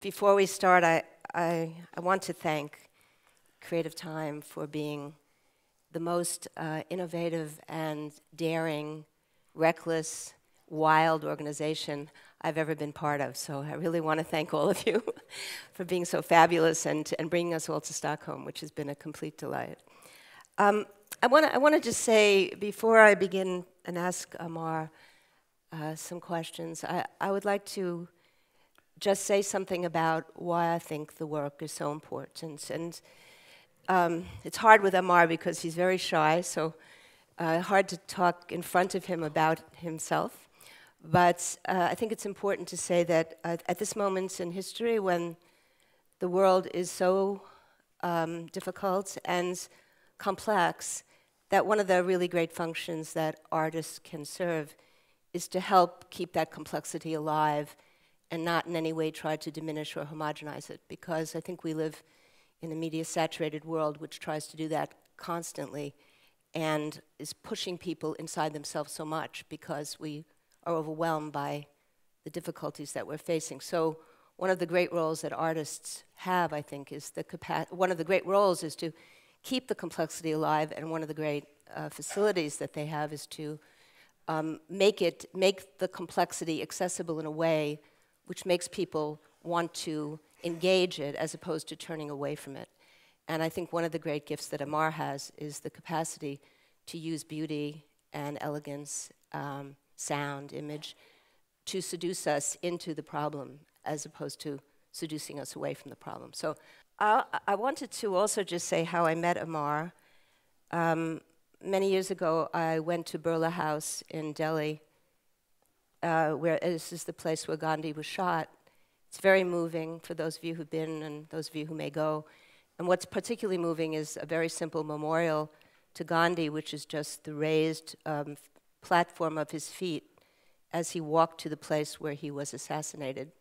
Before we start, I want to thank Creative Time for being the most innovative and daring, reckless, wild organization I've ever been part of. So I really want to thank all of you for being so fabulous and bringing us all to Stockholm, which has been a complete delight. I want to just say, before I begin and ask Amar some questions, I would like to just say something about why I think the work is so important. And it's hard with Amar because he's very shy, so hard to talk in front of him about himself. But I think it's important to say that at this moment in history, when the world is so difficult and complex, that one of the really great functions that artists can serve is to help keep that complexity alive and not in any way try to diminish or homogenize it, because I think we live in a media-saturated world which tries to do that constantly and is pushing people inside themselves so much because we are overwhelmed by the difficulties that we're facing. So one of the great roles that artists have, I think, is one of the great roles is to keep the complexity alive, and one of the great facilities that they have is to make the complexity accessible in a way which makes people want to engage it as opposed to turning away from it. And I think one of the great gifts that Amar has is the capacity to use beauty and elegance, sound, image, to seduce us into the problem as opposed to seducing us away from the problem. So I wanted to also just say how I met Amar. Many years ago, I went to Birla House in Delhi, where this is the place where Gandhi was shot. It's very moving for those of you who've been and those of you who may go. And what's particularly moving is a very simple memorial to Gandhi, which is just the raised platform of his feet as he walked to the place where he was assassinated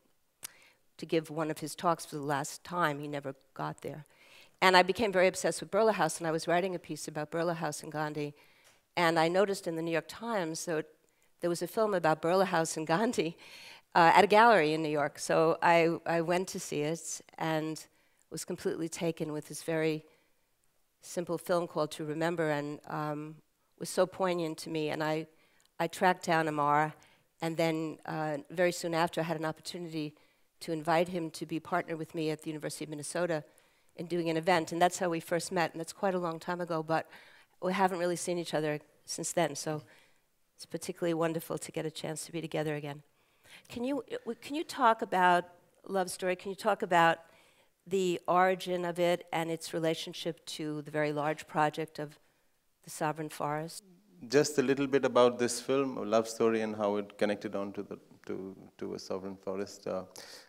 to give one of his talks for the last time. He never got there. And I became very obsessed with Birla House, and I was writing a piece about Birla House and Gandhi, and I noticed in the New York Times that there was a film about Birla House and Gandhi at a gallery in New York. So I went to see it and was completely taken with this very simple film called To Remember, and was so poignant to me. And I tracked down Amar, and then very soon after I had an opportunity to invite him to be partnered with me at the University of Minnesota in doing an event, and that's how we first met, and that's quite a long time ago, but we haven't really seen each other since then, so it's particularly wonderful to get a chance to be together again. Can you talk about Love Story? Can you talk about the origin of it and its relationship to the very large project of the Sovereign Forest? Just a little bit about this film, Love Story, and how it connected on to a sovereign forest.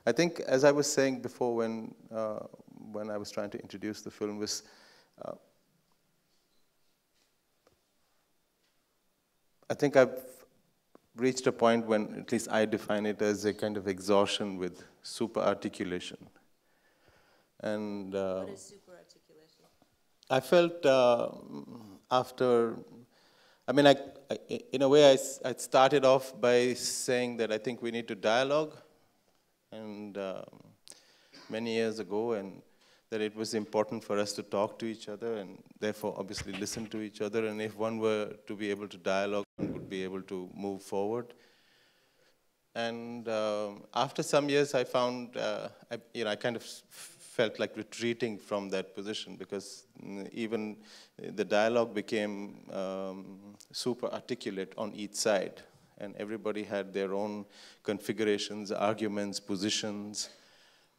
I think, as I was saying before, when I was trying to introduce the film, was I think I've reached a point when, at least I define it as a kind of exhaustion with super articulation. And what is super articulation? I felt after, I mean, in a way, I started off by saying that I think we need to dialogue, and many years ago, and that it was important for us to talk to each other, and therefore, obviously, listen to each other. And if one were to be able to dialogue, one would be able to move forward. And after some years, I found, I kind of felt like retreating from that position, because even the dialogue became super articulate on each side, and everybody had their own configurations, arguments, positions.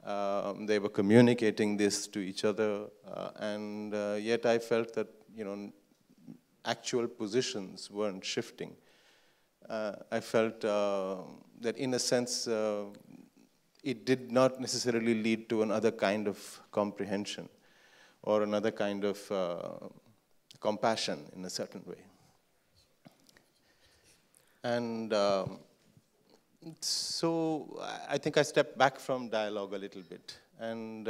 They were communicating this to each other, and yet I felt that actual positions weren't shifting. I felt that in a sense it did not necessarily lead to another kind of comprehension or another kind of compassion in a certain way. And so I think I stepped back from dialogue a little bit, and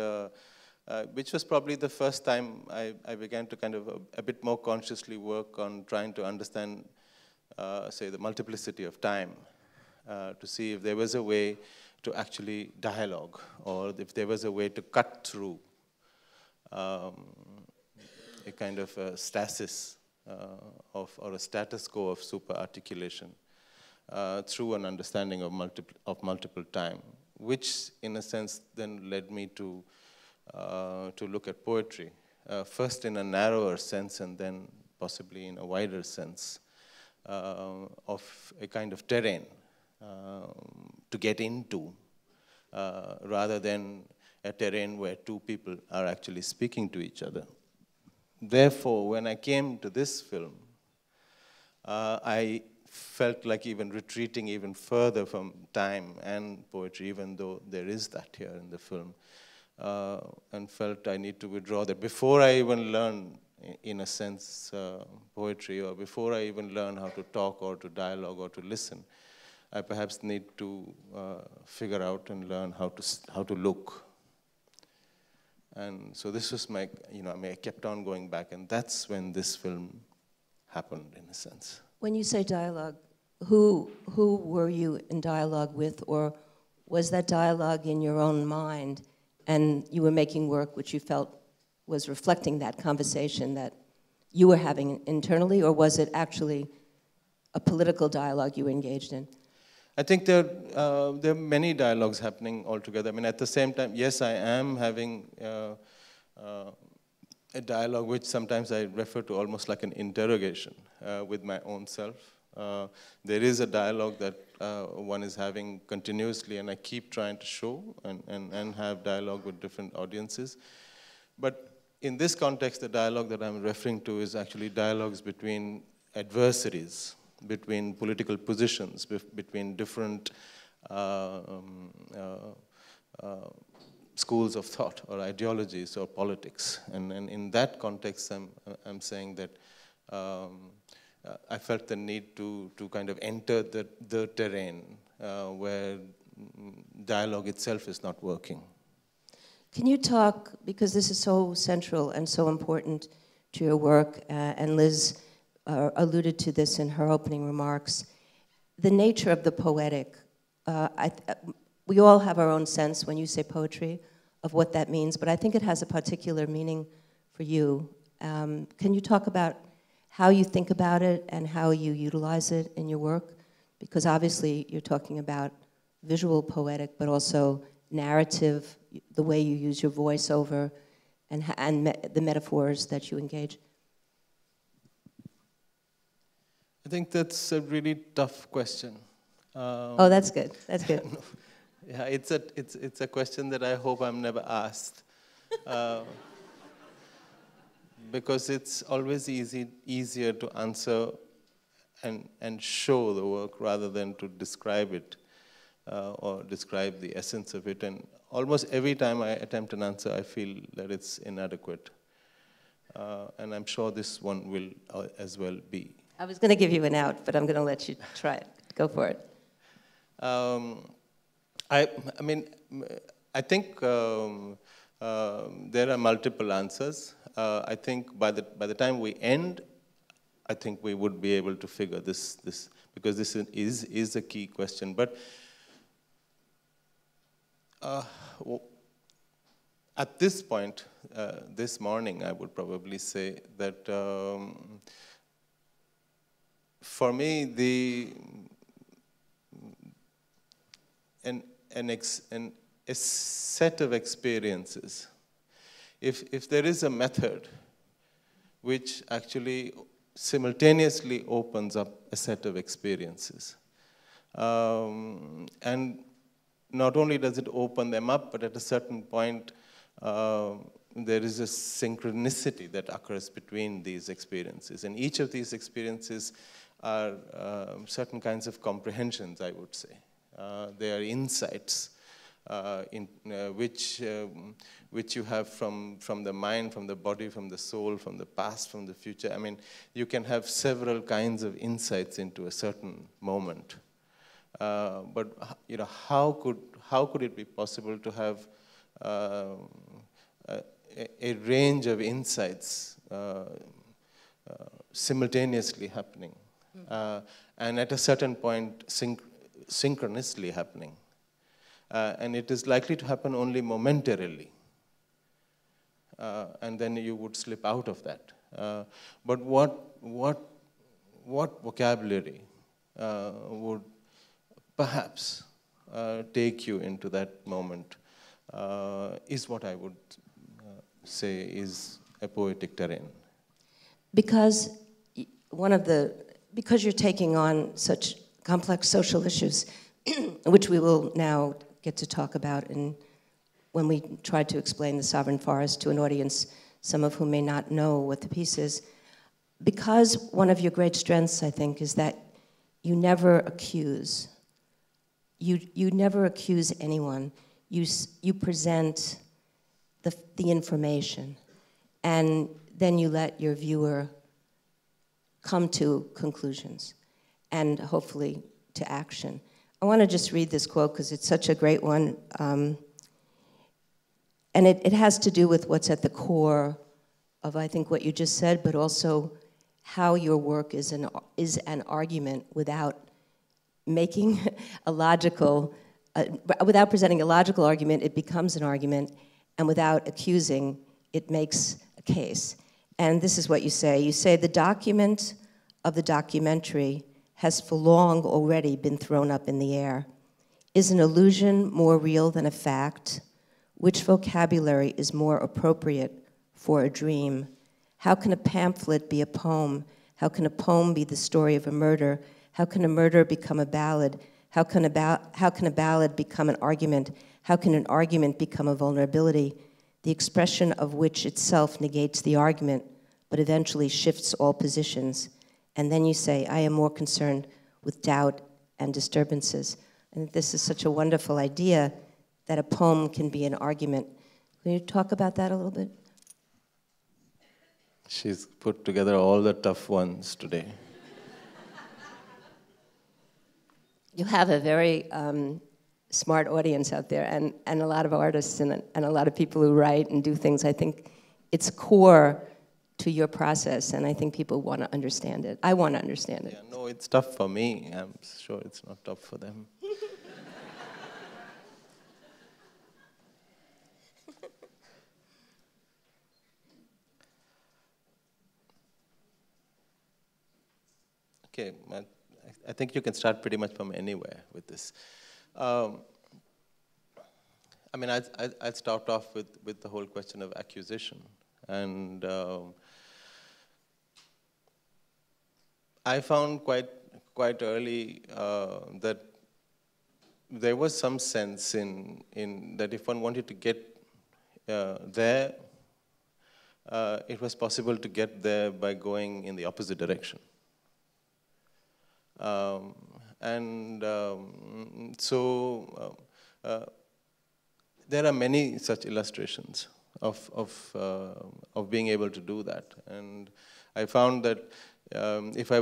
which was probably the first time I began to kind of a bit more consciously work on trying to understand, say, the multiplicity of time, to see if there was a way to actually dialogue, or if there was a way to cut through a kind of a stasis or a status quo of super articulation through an understanding of multiple time, which in a sense then led me to look at poetry, first in a narrower sense and then possibly in a wider sense of a kind of terrain to get into, rather than a terrain where two people are actually speaking to each other. Therefore, when I came to this film, I felt like even retreating even further from time and poetry, even though there is that here in the film, and felt I need to withdraw that before I even learn, in a sense, poetry, or before I even learn how to talk or to dialogue or to listen, I perhaps need to figure out and learn how to look. And so this was my, I kept on going back, and that's when this film happened, in a sense. When you say dialogue, who were you in dialogue with, or was that dialogue in your own mind, and you were making work which you felt was reflecting that conversation that you were having internally, or was it actually a political dialogue you were engaged in? I think there are many dialogues happening altogether. I mean, at the same time, yes, I am having a dialogue which sometimes I refer to almost like an interrogation with my own self. There is a dialogue that one is having continuously, and I keep trying to show and have dialogue with different audiences. But in this context, the dialogue that I'm referring to is actually dialogues between adversaries, between political positions, between different schools of thought or ideologies or politics. And in that context, I'm saying that I felt the need to kind of enter the terrain where dialogue itself is not working. Can you talk, because this is so central and so important to your work, and Liz alluded to this in her opening remarks, the nature of the poetic. We all have our own sense when you say poetry of what that means, but I think it has a particular meaning for you. Can you talk about how you think about it and how you utilize it in your work? Because obviously you're talking about visual poetic, but also narrative, the way you use your voiceover, and the metaphors that you engage. I think that's a really tough question. Oh, that's good. That's good. Yeah, it's a question that I hope I'm never asked, because it's always easier to answer and show the work rather than to describe it or describe the essence of it. And almost every time I attempt an answer, I feel that it's inadequate, and I'm sure this one will as well be. I was going to give you an out, but I'm going to let you try it. Go for it. I mean, I think there are multiple answers. I think by the time we end, I think we would be able to figure this because this is a key question. But at this point, this morning, I would probably say that for me, a set of experiences, if there is a method which actually simultaneously opens up a set of experiences, and not only does it open them up, but at a certain point, there is a synchronicity that occurs between these experiences. And each of these experiences are certain kinds of comprehensions, I would say. They are insights which you have from the mind, from the body, from the soul, from the past, from the future. I mean, you can have several kinds of insights into a certain moment. But how could it be possible to have a range of insights simultaneously happening, and at a certain point synchronously happening? And it is likely to happen only momentarily. And then you would slip out of that. But what vocabulary would perhaps take you into that moment is what I would say is a poetic terrain. Because because you're taking on such complex social issues, which we will now get to talk about when we try to explain the sovereign forest to an audience, some of whom may not know what the piece is. Because one of your great strengths, I think, is that you never accuse. You never accuse anyone. You present the information, and then you let your viewer come to conclusions and hopefully to action. I want to just read this quote because it's such a great one. And it has to do with what's at the core of, I think, what you just said, but also how your work is an argument without making a logical, without presenting a logical argument, it becomes an argument, and without accusing, it makes a case. And this is what you say. You say, the document of the documentary has for long already been thrown up in the air. Is an illusion more real than a fact? Which vocabulary is more appropriate for a dream? How can a pamphlet be a poem? How can a poem be the story of a murder? How can a murder become a ballad? How can a ballad become an argument? How can an argument become a vulnerability, the expression of which itself negates the argument, but eventually shifts all positions? And then you say, I am more concerned with doubt and disturbances. And this is such a wonderful idea that a poem can be an argument. Can you talk about that a little bit? She's put together all the tough ones today. You have a very smart audience out there, and a lot of artists and a lot of people who write and do things. I think it's core to your process, and I think people want to understand it. I want to understand it. Yeah, no, it's tough for me. I'm sure it's not tough for them. Okay, I think you can start pretty much from anywhere with this. I mean, I'd start off with the whole question of accusation. And I found quite early that there was some sense in that if one wanted to get there, it was possible to get there by going in the opposite direction. So there are many such illustrations of being able to do that. And I found that if I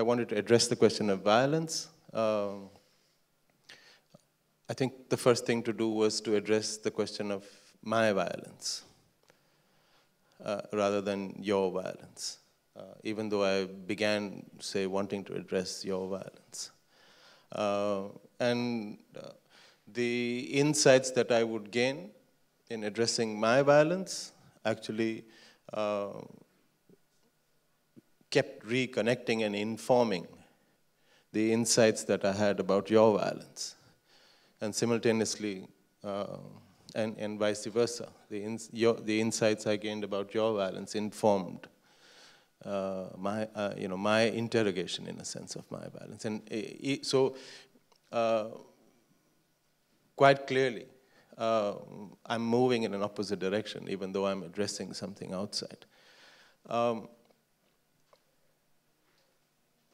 wanted to address the question of violence, I think the first thing to do was to address the question of my violence rather than your violence. Even though I began, say, wanting to address your violence. The insights that I would gain in addressing my violence actually kept reconnecting and informing the insights that I had about your violence. And simultaneously, and vice versa, the insights I gained about your violence informed my interrogation, in a sense, of my violence. And so, quite clearly, I'm moving in an opposite direction, even though I'm addressing something outside.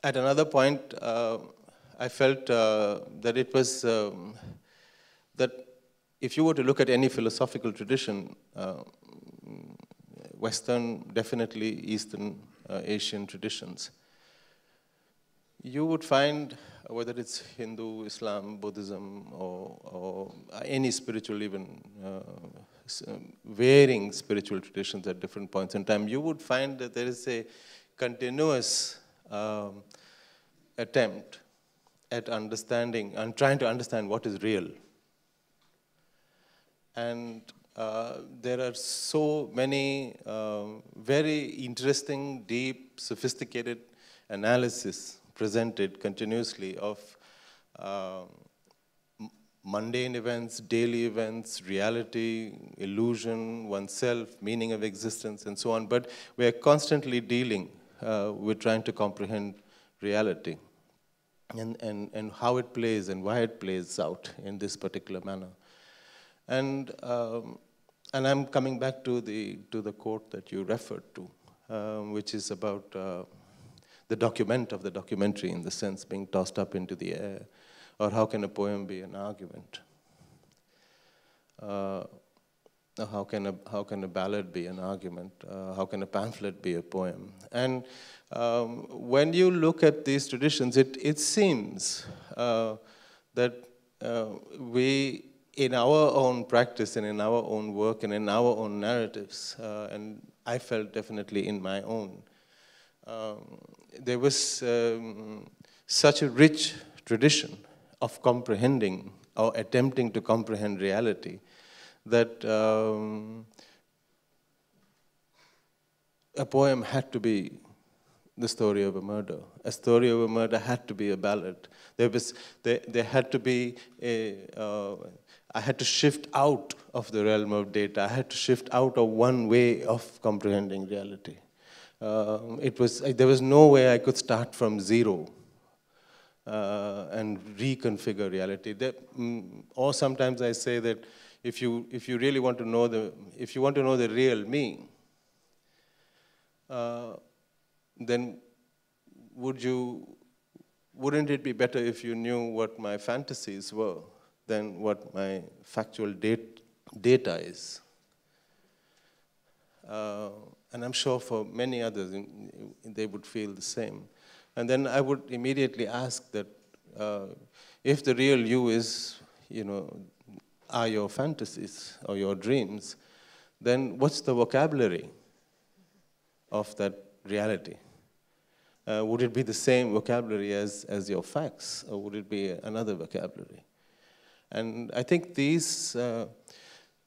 At another point, I felt that it was that if you were to look at any philosophical tradition, Western, definitely Eastern, Asian traditions, you would find, whether it's Hindu, Islam, Buddhism, or any spiritual, even varying spiritual traditions at different points in time, you would find that there is a continuous attempt at understanding and trying to understand what is real. And there are so many very interesting, deep, sophisticated analysis presented continuously of mundane events, daily events, reality, illusion, oneself, meaning of existence, and so on. But we are constantly dealing with trying to comprehend reality and how it plays and why it plays out in this particular manner. And I'm coming back to the quote that you referred to, which is about the document of the documentary, in the sense being tossed up into the air, or how can a poem be an argument? How can a ballad be an argument? How can a pamphlet be a poem? And when you look at these traditions, it seems that we, in our own practice and in our own work and in our own narratives, and I felt definitely in my own, there was such a rich tradition of comprehending or attempting to comprehend reality that a poem had to be the story of a murder. A story of a murder had to be a ballad. There had to be I had to shift out of the realm of data. I had to shift out of one way of comprehending reality. There was no way I could start from zero and reconfigure reality. Or sometimes I say that if you really want to know the real me, then wouldn't it be better if you knew what my fantasies were than what my factual data is? And I'm sure for many others, they would feel the same. And then I would immediately ask that if the real you is, are your fantasies or your dreams, then what's the vocabulary of that reality? Would it be the same vocabulary as your facts, or would it be another vocabulary? And I think these are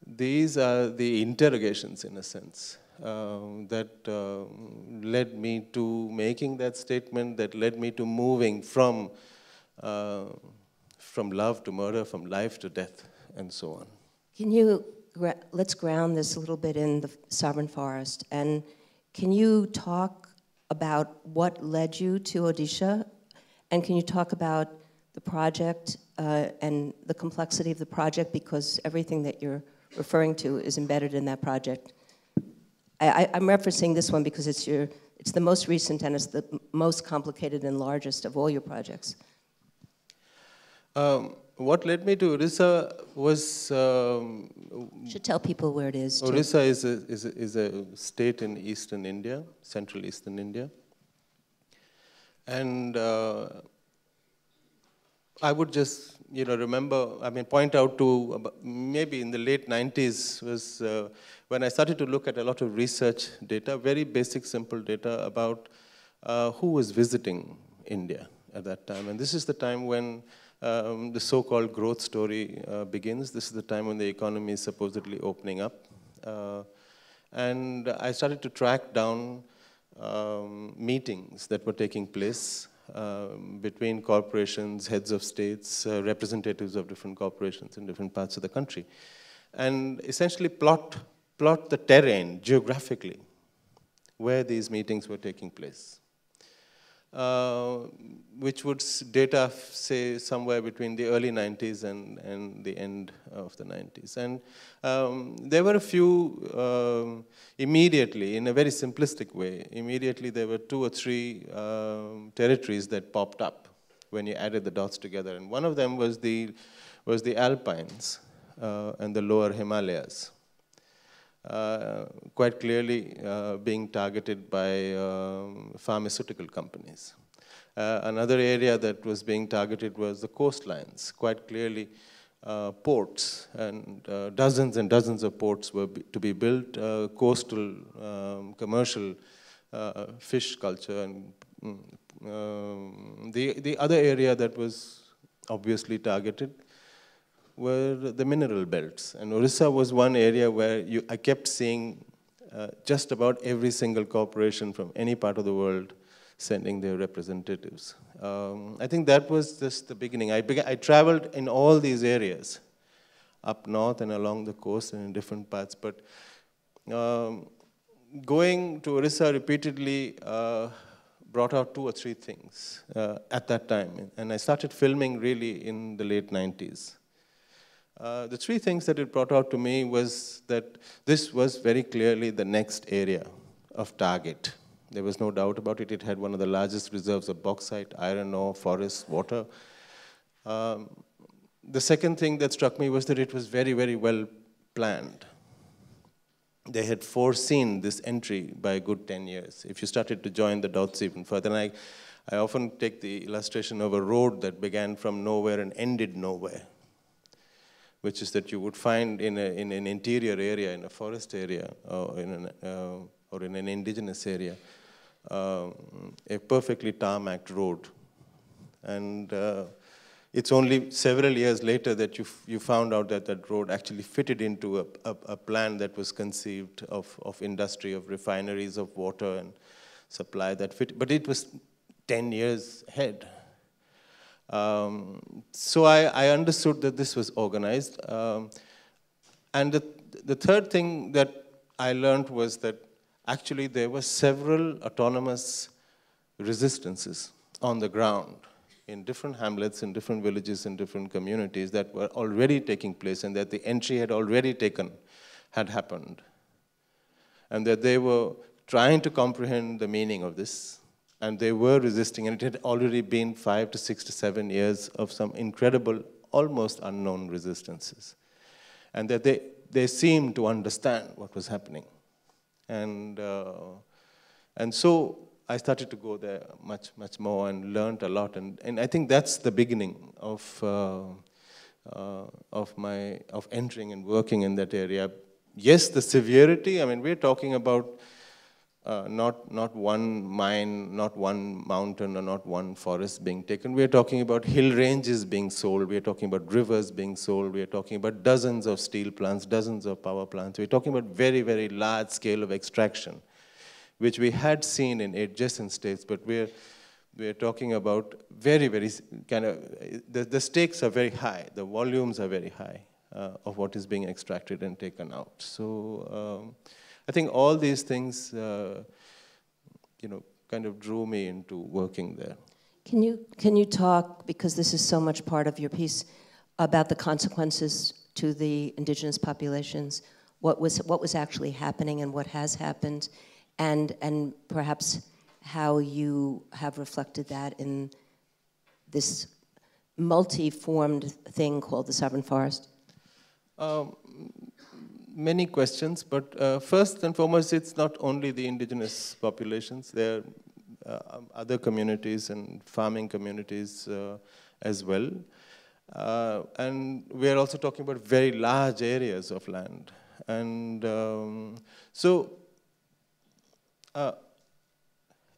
the interrogations, in a sense, that led me to making that statement, that led me to moving from love to murder, from life to death, and so on. Let's ground this a little bit in the sovereign forest, and can you talk about what led you to Odisha, and can you talk about the project and the complexity of the project, because everything that you're referring to is embedded in that project. I'm referencing this one because it's the most recent and it's the most complicated and largest of all your projects. What led me to Odisha was... should tell people where it is, too. Odisha is a state in eastern India, central eastern India. And I would just, point out to maybe in the late 90s was when I started to look at a lot of research data, very basic, simple data about who was visiting India at that time. And this is the time when the so-called growth story begins. This is the time when the economy is supposedly opening up. And I started to track down meetings that were taking place between corporations, heads of states, representatives of different corporations in different parts of the country, and essentially plot the terrain geographically where these meetings were taking place, which would data say somewhere between the early 90s and the end of the 90s. And there were a few immediately, in a very simplistic way, immediately there were 2 or 3 territories that popped up when you added the dots together. And one of them was the Alpines and the lower Himalayas, quite clearly being targeted by pharmaceutical companies. Another area that was being targeted was the coastlines, quite clearly ports, and dozens of ports were to be built, coastal commercial fish culture and the other area that was obviously targeted were the mineral belts. And Orissa was one area where I kept seeing just about every single corporation from any part of the world sending their representatives. I think that was just the beginning. I traveled in all these areas, up north and along the coast and in different parts. But going to Orissa repeatedly brought out 2 or 3 things at that time. And I started filming really in the late 90s. The 3 things that it brought out to me was that this was very clearly the next area of target. There was no doubt about it. It had one of the largest reserves of bauxite, iron ore, forests, water. The second thing that struck me was that it was very, very well planned. They had foreseen this entry by a good 10 years. If you started to join the dots even further, and I often take the illustration of a road that began from nowhere and ended nowhere, which is that you would find in an interior area, in a forest area, or in an indigenous area, a perfectly tarmacked road. And it's only several years later that you found out that that road actually fitted into a plan that was conceived of industry, of refineries, of water and supply that fit. But it was 10 years ahead. So I understood that this was organized. And the third thing that I learned was that actually there were several autonomous resistances on the ground in different hamlets, in different villages, in different communities that were already taking place, and that the entry had already had happened. And that they were trying to comprehend the meaning of this, and they were resisting, and it had already been 5 to 6 to 7 years of some incredible, almost unknown resistances. And that they seemed to understand what was happening. And so I started to go there much, much more and learned a lot. And I think that's the beginning of entering and working in that area. Yes, the severity, I mean, we're talking about not one mine, not one mountain, or not one forest being taken. We're talking about hill ranges being sold. We're talking about rivers being sold. We're talking about dozens of steel plants, dozens of power plants. We're talking about very, very large scale of extraction, which we had seen in adjacent states, but we're talking about very, very kind of, the stakes are very high, the volumes are very high of what is being extracted and taken out. So I think all these things, kind of drew me into working there. Can you talk, because this is so much part of your piece, about the consequences to the indigenous populations? What was actually happening and what has happened? And perhaps how you have reflected that in this multi-formed thing called the sovereign forest? Many questions, but first and foremost, it's not only the indigenous populations. There are other communities and farming communities as well. And we're also talking about very large areas of land. And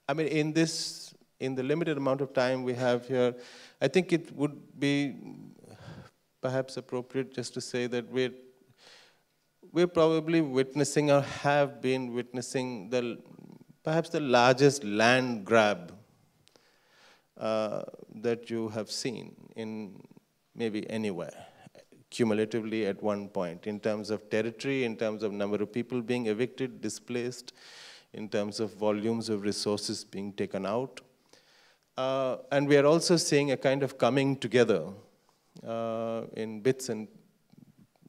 I mean, in the limited amount of time we have here, I think it would be perhaps appropriate just to say that we're probably witnessing, or have been witnessing, perhaps the largest land grab that you have seen in maybe anywhere, cumulatively at one point, in terms of territory, in terms of number of people being evicted, displaced, in terms of volumes of resources being taken out. And we are also seeing a kind of coming together in bits and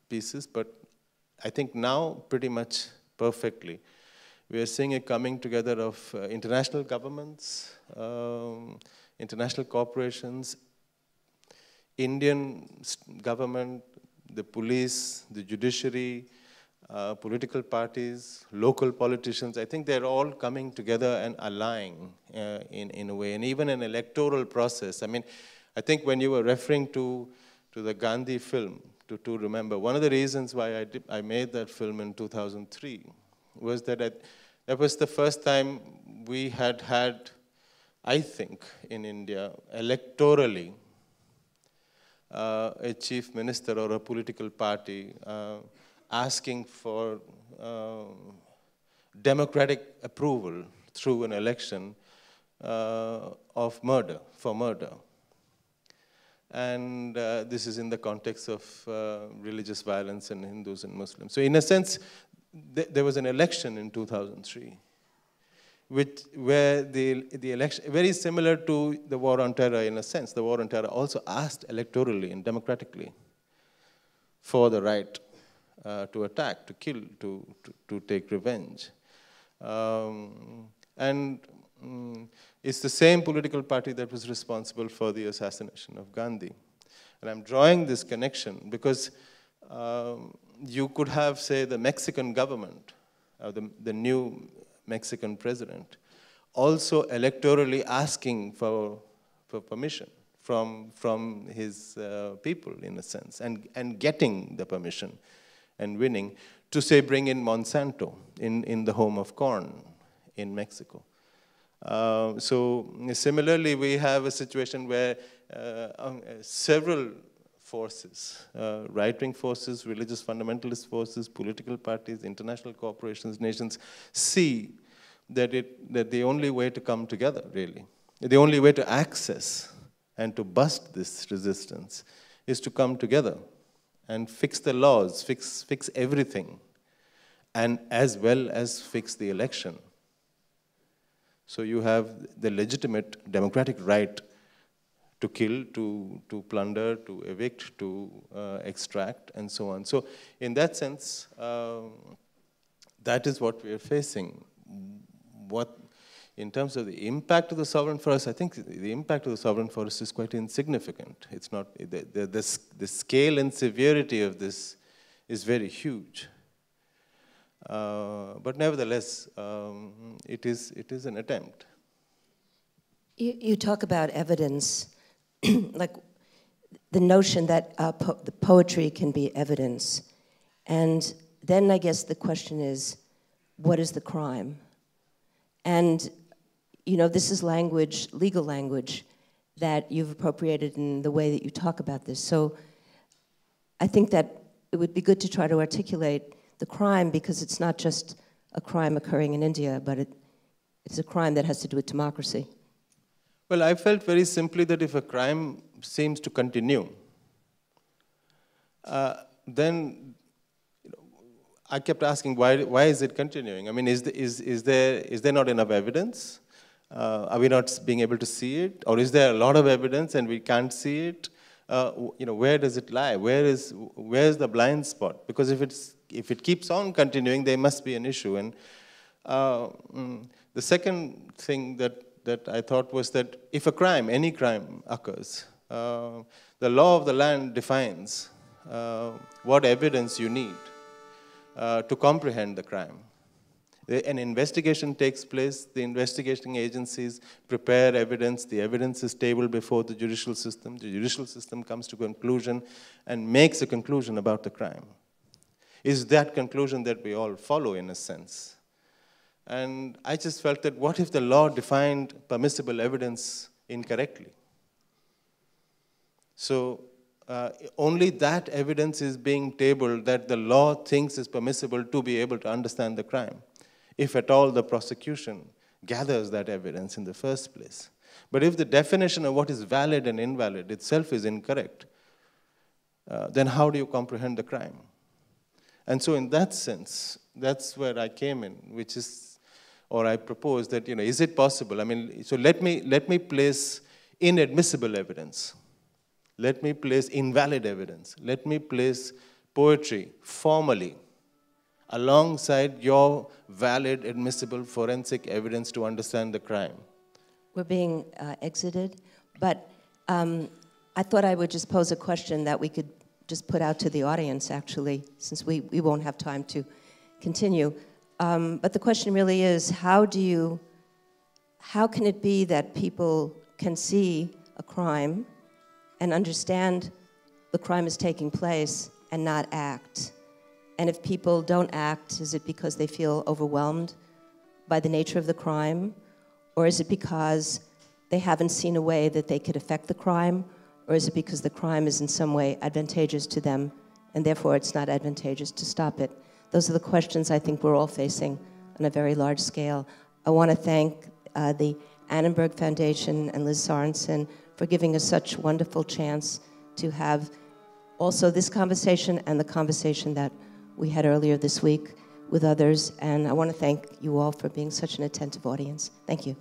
pieces, but I think now pretty much perfectly. We are seeing a coming together of international governments, international corporations, Indian government, the police, the judiciary, political parties, local politicians. I think they're all coming together and aligning in a way, and even an electoral process. I mean, I think when you were referring to the Gandhi film, to remember, one of the reasons why I made that film in 2003 was that that was the first time we had I think, in India, electorally, a chief minister or a political party asking for democratic approval through an election of murder, for murder. And this is in the context of religious violence in Hindus and Muslims. So in a sense, there was an election in 2003, where the election, very similar to the war on terror in a sense. The war on terror also asked electorally and democratically for the right to attack, to kill, to take revenge. It's the same political party that was responsible for the assassination of Gandhi. And I'm drawing this connection because you could have, say, the Mexican government, the new Mexican president, also electorally asking for permission from his people, in a sense, and getting the permission and winning to, say, bring in Monsanto in the home of corn in Mexico. So similarly, we have a situation where several forces, right-wing forces, religious fundamentalist forces, political parties, international corporations, nations, see that the only way to come together, really, the only way to access and to bust this resistance is to come together and fix the laws, fix everything, and as well as fix the election. So you have the legitimate democratic right to kill, to plunder, to evict, to extract, and so on. So in that sense, that is what we are facing. In terms of the impact of the sovereign forest, I think the impact of the sovereign forest is quite insignificant. It's not, the scale and severity of this is very huge. But nevertheless, it is an attempt. You talk about evidence, like the notion that the poetry can be evidence. And then I guess the question is, what is the crime? And, you know, this is language, legal language, that you've appropriated in the way that you talk about this. So I think that it would be good to try to articulate the crime, because it's not just a crime occurring in India, but it's a crime that has to do with democracy. Well, I felt very simply that if a crime seems to continue, then I kept asking, why is it continuing? I mean, is there not enough evidence? Are we not being able to see it? Or is there a lot of evidence and we can't see it? You know, where does it lie? Where's the blind spot? Because if it keeps on continuing, there must be an issue. And the second thing that I thought was that if a crime, any crime occurs, the law of the land defines what evidence you need to comprehend the crime. An investigation takes place, the investigating agencies prepare evidence, the evidence is tabled before the judicial system comes to conclusion and makes a conclusion about the crime. Is that conclusion that we all follow, in a sense? And I just felt that what if the law defined permissible evidence incorrectly? So only that evidence is being tabled that the law thinks is permissible to be able to understand the crime, if at all the prosecution gathers that evidence in the first place. But if the definition of what is valid and invalid itself is incorrect, then how do you comprehend the crime? And so in that sense, that's where I came in, which is, or I proposed that, you know, is it possible? I mean, so let me place inadmissible evidence. Let me place invalid evidence. Let me place poetry formally alongside your valid, admissible forensic evidence to understand the crime. We're being exited, but I thought I would just pose a question that we could just put out to the audience, actually, since we won't have time to continue. But the question really is, how can it be that people can see a crime and understand the crime is taking place and not act? And if people don't act, is it because they feel overwhelmed by the nature of the crime? Or is it because they haven't seen a way that they could affect the crime, or is it because the crime is in some way advantageous to them, and therefore it's not advantageous to stop it? Those are the questions I think we're all facing on a very large scale. I want to thank the Annenberg Foundation and Liz Sorensen for giving us such a wonderful chance to have also this conversation and the conversation that we had earlier this week with others. And I want to thank you all for being such an attentive audience. Thank you.